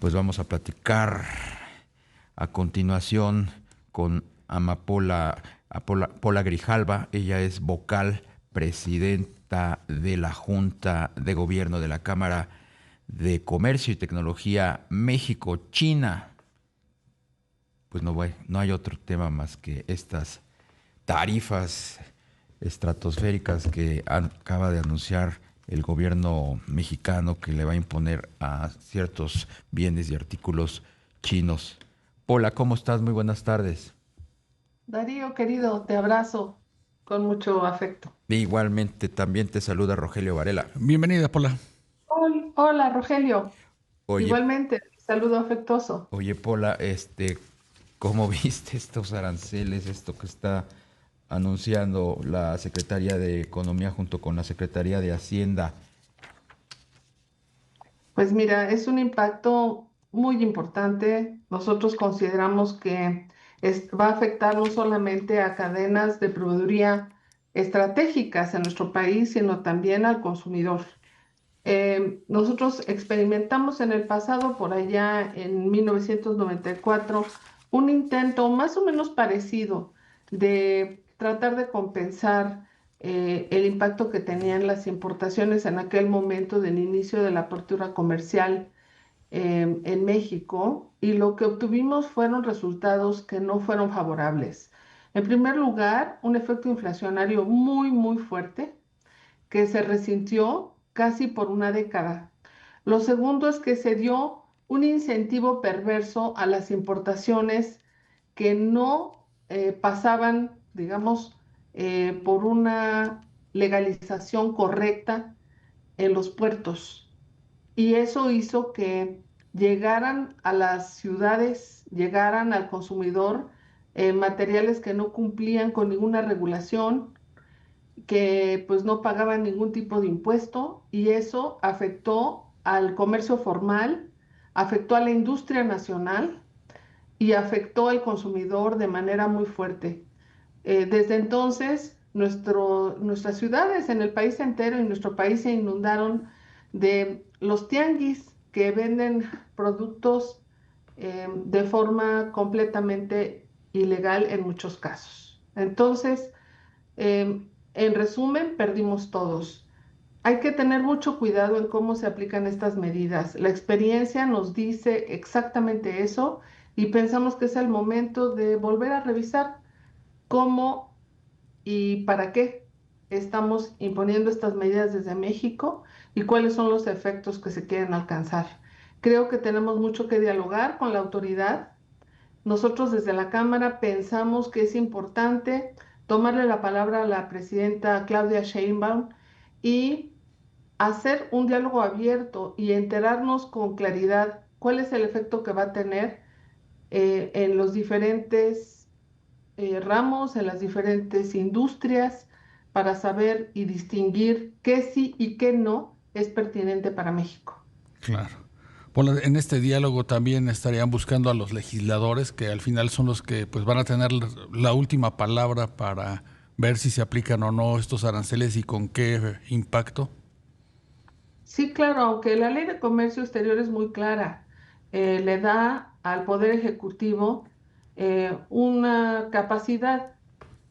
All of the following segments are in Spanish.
Pues vamos a platicar a continuación con Pola Grijalva. Ella es vocal presidenta de la Junta de Gobierno de la Cámara de Comercio y Tecnología México-China. Pues no hay otro tema más que estas tarifas estratosféricas que acaba de anunciar el gobierno mexicano, que le va a imponer a ciertos bienes y artículos chinos. Hola, ¿cómo estás? Muy buenas tardes. Darío, querido, te abrazo con mucho afecto. Igualmente también te saluda Rogelio Varela. Bienvenida, Pola. Hola, Rogelio. Oye, Igualmente, saludo afectuoso. oye, Pola, ¿cómo viste estos aranceles, esto que está anunciando la Secretaría de Economía junto con la Secretaría de Hacienda? Pues mira, es un impacto muy importante. Nosotros consideramos que va a afectar no solamente a cadenas de proveeduría estratégicas en nuestro país, sino también al consumidor. Nosotros experimentamos en el pasado, por allá en 1994, un intento más o menos parecido de tratar de compensar el impacto que tenían las importaciones en aquel momento del inicio de la apertura comercial en México, y lo que obtuvimos fueron resultados que no fueron favorables. En primer lugar, un efecto inflacionario muy, muy fuerte que se resintió casi por una década. Lo segundo es que se dio un incentivo perverso a las importaciones que no pasaban, digamos, por una legalización correcta en los puertos. Y eso hizo que llegaran a las ciudades, llegaran al consumidor materiales que no cumplían con ninguna regulación, que pues no pagaban ningún tipo de impuesto, y eso afectó al comercio formal, afectó a la industria nacional y afectó al consumidor de manera muy fuerte. Desde entonces, nuestras ciudades en el país entero y nuestro país se inundaron de los tianguis que venden productos de forma completamente ilegal en muchos casos. Entonces, en resumen, perdimos todos. Hay que tener mucho cuidado en cómo se aplican estas medidas. La experiencia nos dice exactamente eso, y pensamos que es el momento de volver a revisar cómo y para qué estamos imponiendo estas medidas desde México y cuáles son los efectos que se quieren alcanzar. Creo que tenemos mucho que dialogar con la autoridad. Nosotros desde la Cámara pensamos que es importante tomarle la palabra a la presidenta Claudia Sheinbaum y hacer un diálogo abierto y enterarnos con claridad cuál es el efecto que va a tener en los diferentes ramos, en las diferentes industrias, para saber y distinguir qué sí y qué no es pertinente para México. Claro. Pola, en este diálogo también estarían buscando a los legisladores, que al final son los que pues van a tener la última palabra para ver si se aplican o no estos aranceles y con qué impacto. Sí, claro, aunque la ley de comercio exterior es muy clara, le da al Poder Ejecutivo una capacidad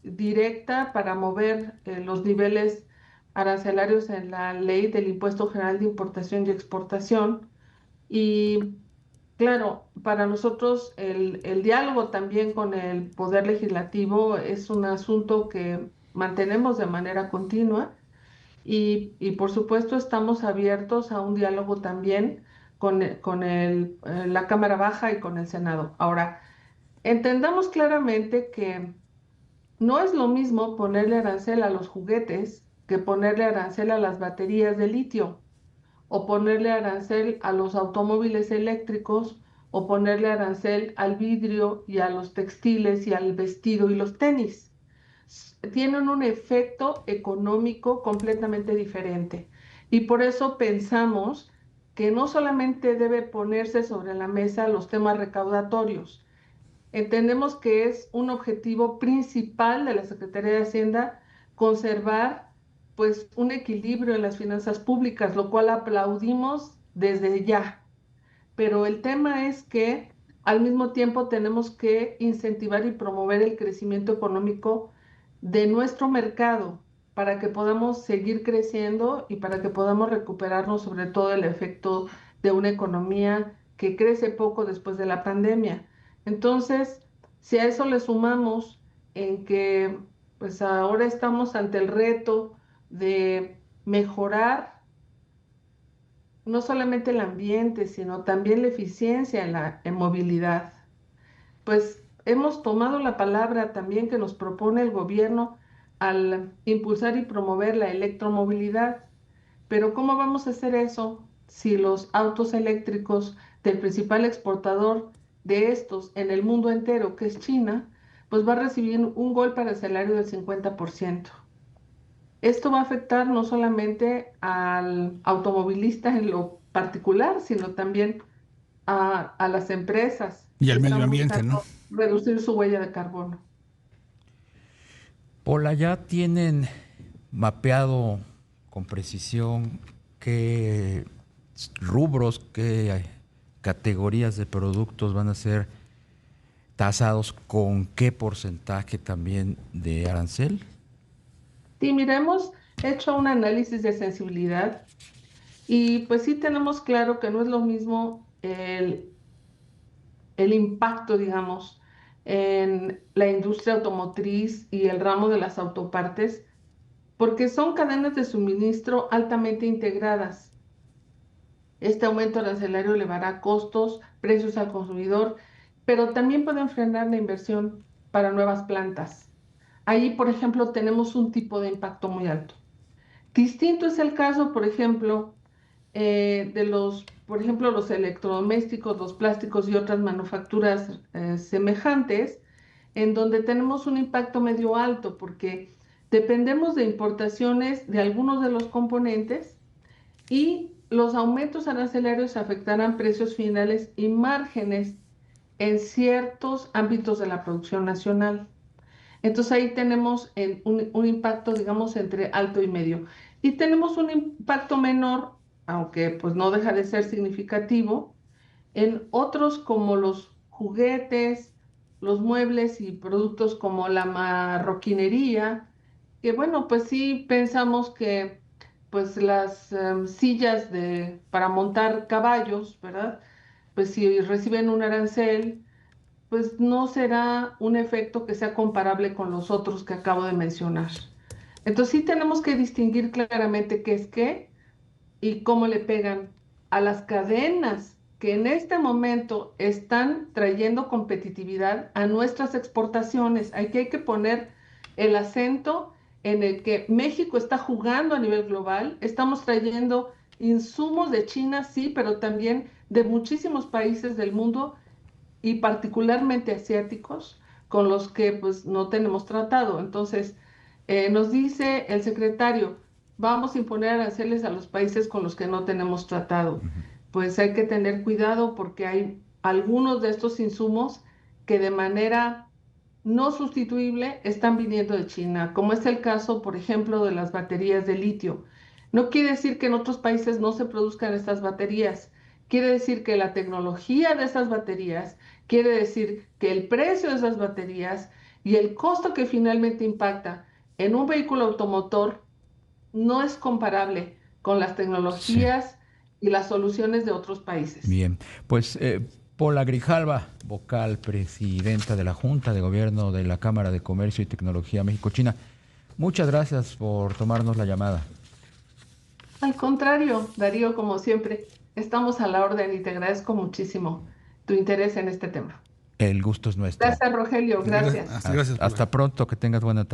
directa para mover los niveles arancelarios en la ley del Impuesto General de Importación y Exportación. Y claro, para nosotros el diálogo también con el Poder Legislativo es un asunto que mantenemos de manera continua, y por supuesto estamos abiertos a un diálogo también con la Cámara Baja y con el Senado. Ahora, entendamos claramente que no es lo mismo ponerle arancel a los juguetes que ponerle arancel a las baterías de litio, o ponerle arancel a los automóviles eléctricos, o ponerle arancel al vidrio y a los textiles y al vestido y los tenis. Tienen un efecto económico completamente diferente. Y por eso pensamos que no solamente debe ponerse sobre la mesa los temas recaudatorios. Entendemos que es un objetivo principal de la Secretaría de Hacienda conservar pues un equilibrio en las finanzas públicas, lo cual aplaudimos desde ya. pero el tema es que al mismo tiempo tenemos que incentivar y promover el crecimiento económico de nuestro mercado para que podamos seguir creciendo y para que podamos recuperarnos sobre todo el efecto de una economía que crece poco después de la pandemia. Entonces, si a eso le sumamos en que pues ahora estamos ante el reto de mejorar no solamente el ambiente, sino también la eficiencia en movilidad. Pues hemos tomado la palabra también que nos propone el gobierno al impulsar y promover la electromovilidad. Pero ¿cómo vamos a hacer eso si los autos eléctricos del principal exportador de estos en el mundo entero, que es China, pues va a recibir un golpe arancelario del 50%? Esto va a afectar no solamente al automovilista en lo particular, sino también a las empresas Y que al medio están ambiente, ¿no? buscando reducir su huella de carbono. Pola, ¿ya tienen mapeado con precisión qué rubros, qué categorías de productos van a ser tasados con qué porcentaje también de arancel? Sí, mira, hemos hecho un análisis de sensibilidad y pues sí tenemos claro que no es lo mismo el impacto, digamos, en la industria automotriz y el ramo de las autopartes, porque son cadenas de suministro altamente integradas. Este aumento arancelario elevará costos, precios al consumidor, pero también pueden frenar la inversión para nuevas plantas. Ahí, por ejemplo, tenemos un tipo de impacto muy alto. Distinto es el caso, por ejemplo, por ejemplo, los electrodomésticos, los plásticos y otras manufacturas semejantes, en donde tenemos un impacto medio alto, porque dependemos de importaciones de algunos de los componentes y los aumentos arancelarios afectarán precios finales y márgenes en ciertos ámbitos de la producción nacional. Entonces ahí tenemos un impacto, digamos, entre alto y medio. Y tenemos un impacto menor, aunque pues no deja de ser significativo, en otros como los juguetes, los muebles y productos como la marroquinería, que bueno, pues sí pensamos que pues las sillas para montar caballos, ¿verdad? Pues si reciben un arancel, pues no será un efecto que sea comparable con los otros que acabo de mencionar. Entonces sí tenemos que distinguir claramente qué es qué y cómo le pegan a las cadenas que en este momento están trayendo competitividad a nuestras exportaciones. Hay que poner el acento en el que México está jugando a nivel global. Estamos trayendo insumos de China, sí, pero también de muchísimos países del mundo y particularmente asiáticos con los que pues no tenemos tratado. Entonces, nos dice el secretario, vamos a imponer aranceles a los países con los que no tenemos tratado. Pues hay que tener cuidado porque hay algunos de estos insumos que de manera no sustituible están viniendo de China, como es el caso, por ejemplo, de las baterías de litio. No quiere decir que en otros países no se produzcan estas baterías, quiere decir que la tecnología de esas baterías, quiere decir que el precio de esas baterías y el costo que finalmente impacta en un vehículo automotor no es comparable con las Sí. tecnologías y las soluciones de otros países. Bien, pues Pola Grijalva, vocal presidenta de la Junta de Gobierno de la Cámara de Comercio y Tecnología México-China, muchas gracias por tomarnos la llamada. Al contrario, Darío, como siempre, estamos a la orden y te agradezco muchísimo tu interés en este tema. El gusto es nuestro. Gracias, Rogelio, gracias. Gracias, Hasta pronto, que tengas buena tarde.